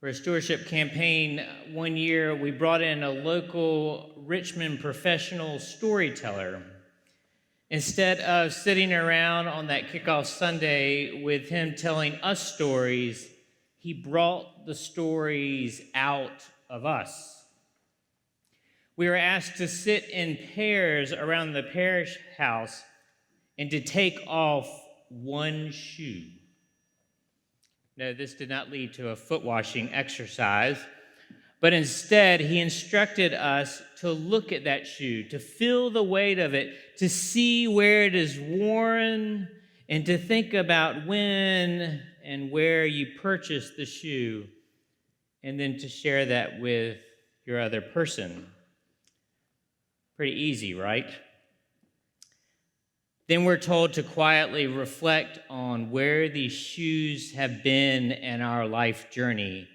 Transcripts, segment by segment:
For a stewardship campaign one year, we brought in a local Richmond professional storyteller. Instead of sitting around on that kickoff Sunday with him telling us stories, he brought the stories out of us. We were asked to sit in pairs around the parish house and to take off one shoe. No, this did not lead to a foot washing exercise, but instead he instructed us to look at that shoe, to feel the weight of it, to see where it is worn, and to think about when and where you purchased the shoe, and then to share that with your other person. Pretty easy, right? Then we're told to quietly reflect on where these shoes have been in our life journey.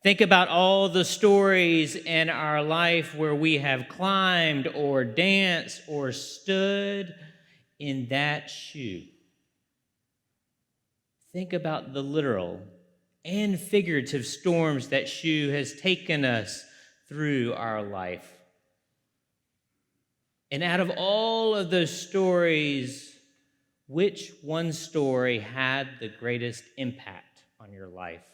Think about all the stories in our life where we have climbed or danced or stood in that shoe. Think about the literal and figurative storms that shoe has taken us through our life. And out of all of those stories, which one story had the greatest impact on your life?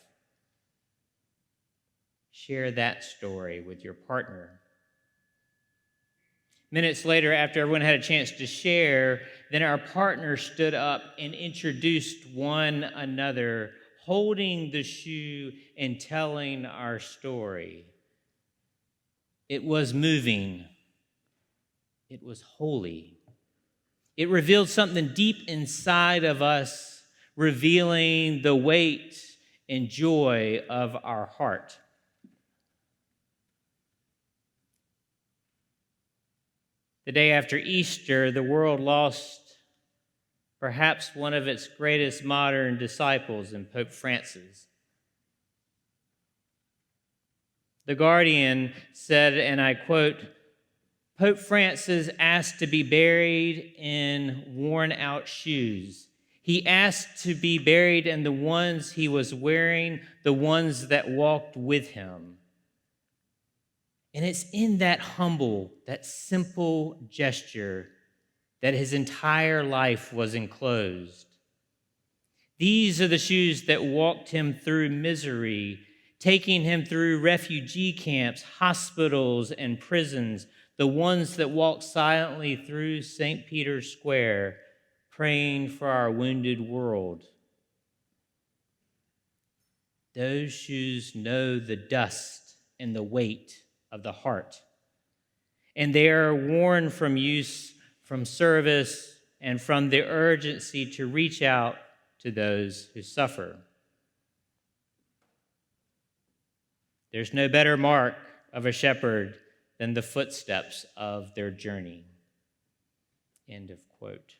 Share that story with your partner. Minutes later, after everyone had a chance to share, then our partner stood up and introduced one another, holding the shoe and telling our story. It was moving. It was holy. It revealed something deep inside of us, revealing the weight and joy of our heart. The day after Easter, the world lost perhaps one of its greatest modern disciples in Pope Francis. The Guardian said, and I quote, Pope Francis asked to be buried in worn-out shoes. He asked to be buried in the ones he was wearing, the ones that walked with him. And it's in that humble, that simple gesture that his entire life was enclosed. These are the shoes that walked him through misery, taking him through refugee camps, hospitals, and prisons, the ones that walked silently through St. Peter's Square, praying for our wounded world. Those shoes know the dust and the weight of the heart, and they are worn from use, from service, and from the urgency to reach out to those who suffer. There's no better mark of a shepherd than the footsteps of their journey. End of quote.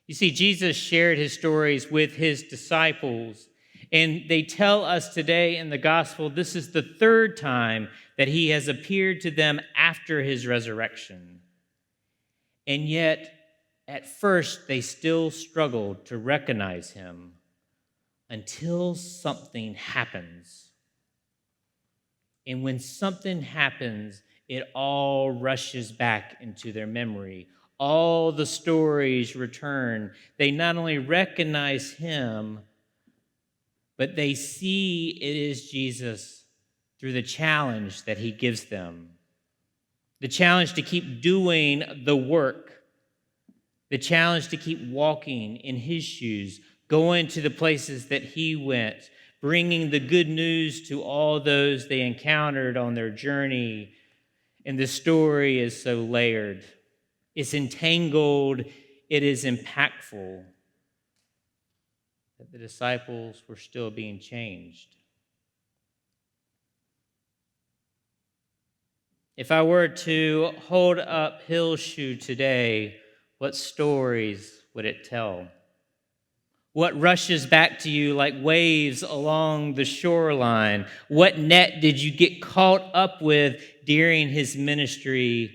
You see, Jesus shared his stories with his disciples, and they tell us today in the gospel this is the third time that he has appeared to them after his resurrection. And yet, at first, they still struggled to recognize him until something happens. And when something happens, it all rushes back into their memory. All the stories return. They not only recognize him, but they see it is Jesus through the challenge that he gives them. The challenge to keep doing the work. The challenge to keep walking in his shoes, going to the places that he went, bringing the good news to all those they encountered on their journey. And the story is so layered. It's entangled. It is impactful. That the disciples were still being changed. If I were to hold up Hill's shoe today, what stories would it tell? What rushes back to you like waves along the shoreline? What net did you get caught up with during his ministry?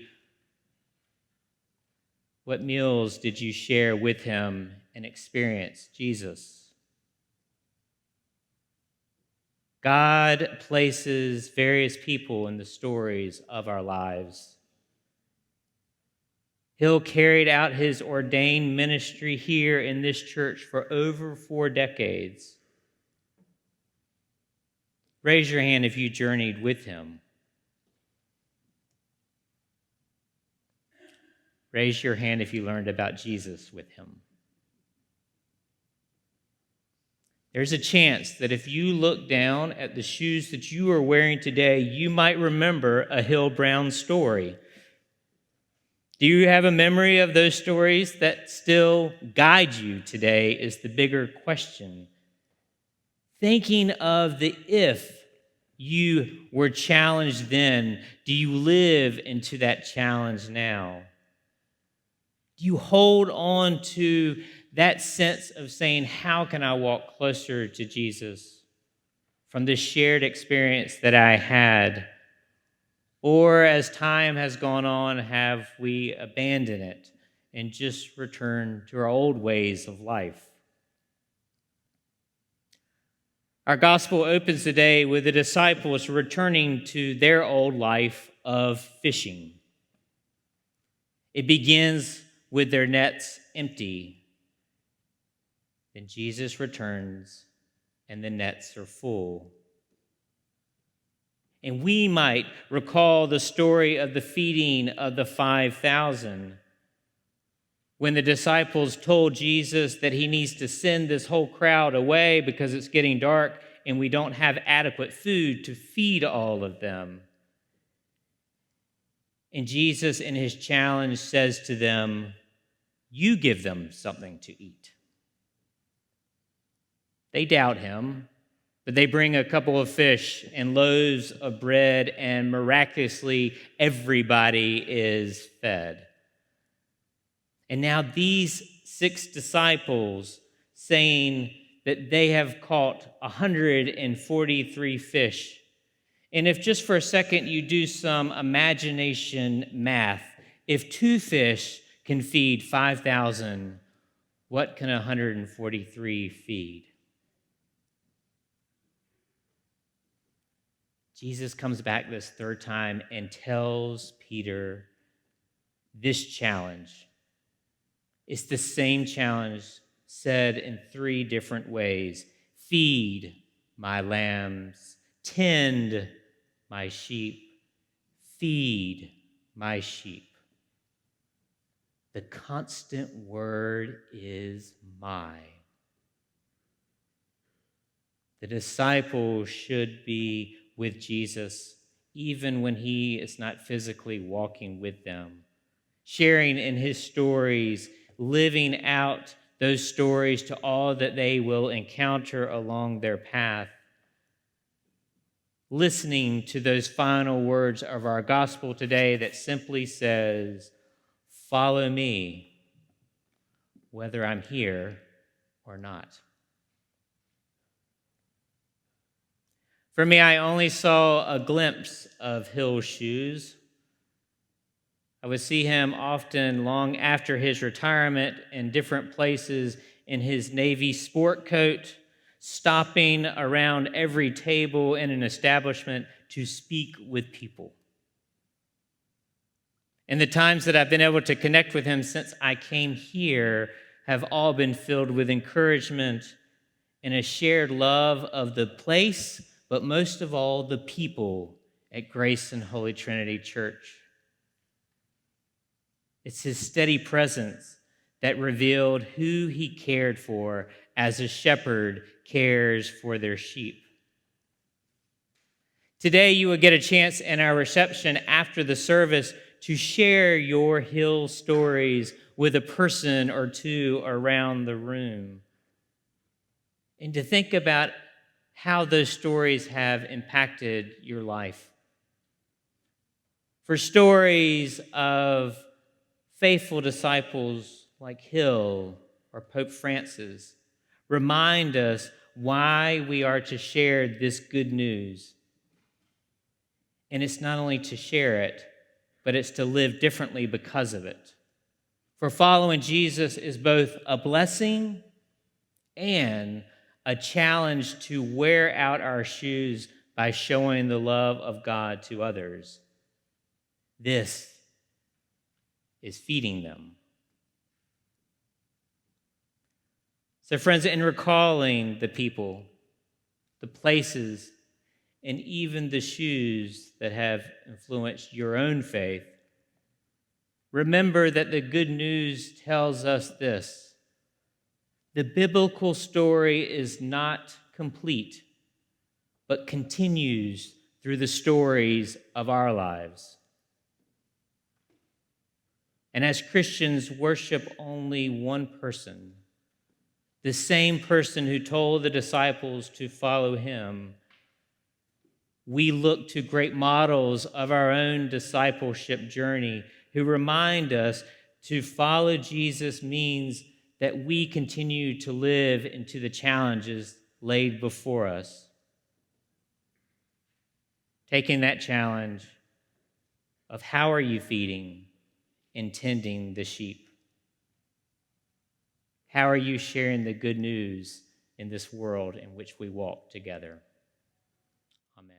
What meals did you share with him and experience Jesus? God places various people in the stories of our lives. Hill carried out his ordained ministry here in this church for over 4 decades. Raise your hand if you journeyed with him. Raise your hand if you learned about Jesus with him. There's a chance that if you look down at the shoes that you are wearing today, you might remember a Hill Brown story. Do you have a memory of those stories that still guide you today is the bigger question. Thinking of the if you were challenged then, do you live into that challenge now? Do you hold on to that sense of saying, how can I walk closer to Jesus from this shared experience that I had? Or as time has gone on, have we abandoned it and just returned to our old ways of life? Our gospel opens today with the disciples returning to their old life of fishing. It begins with their nets empty. Then Jesus returns and the nets are full. And we might recall the story of the feeding of the 5,000 when the disciples told Jesus that he needs to send this whole crowd away because it's getting dark and we don't have adequate food to feed all of them. And Jesus, in his challenge, says to them, you give them something to eat. They doubt him, but they bring a couple of fish and loaves of bread, and miraculously everybody is fed. And now these 6 disciples saying that they have caught 143 fish. And if just for a second you do some imagination math, if 2 fish can feed 5,000, what can 143 feed? Jesus comes back this 3rd time and tells Peter this challenge. It's the same challenge said in 3 different ways. Feed my lambs, tend my sheep, feed my sheep. The constant word is my. The disciples should be with Jesus even when he is not physically walking with them, sharing in his stories, living out those stories to all that they will encounter along their path, listening to those final words of our gospel today that simply says, follow me, whether I'm here or not. For me, I only saw a glimpse of Hill's shoes. I would see him often long after his retirement in different places in his Navy sport coat, stopping around every table in an establishment to speak with people. And the times that I've been able to connect with him since I came here have all been filled with encouragement and a shared love of the place, but most of all, the people at Grace and Holy Trinity Church. It's his steady presence that revealed who he cared for as a shepherd cares for their sheep. Today, you will get a chance in our reception after the service to share your Hill stories with a person or 2 around the room, and to think about how those stories have impacted your life. For stories of faithful disciples like Hill or Pope Francis remind us why we are to share this good news. And it's not only to share it, but it's to live differently because of it. For following Jesus is both a blessing and a challenge to wear out our shoes by showing the love of God to others. This is feeding them. So, friends, in recalling the people, the places, and even the shoes that have influenced your own faith, remember that the good news tells us this: the biblical story is not complete, but continues through the stories of our lives. And as Christians, worship only one person, the same person who told the disciples to follow him. We look to great models of our own discipleship journey who remind us to follow Jesus means that we continue to live into the challenges laid before us. Taking that challenge of how are you feeding and tending the sheep? How are you sharing the good news in this world in which we walk together? Amen.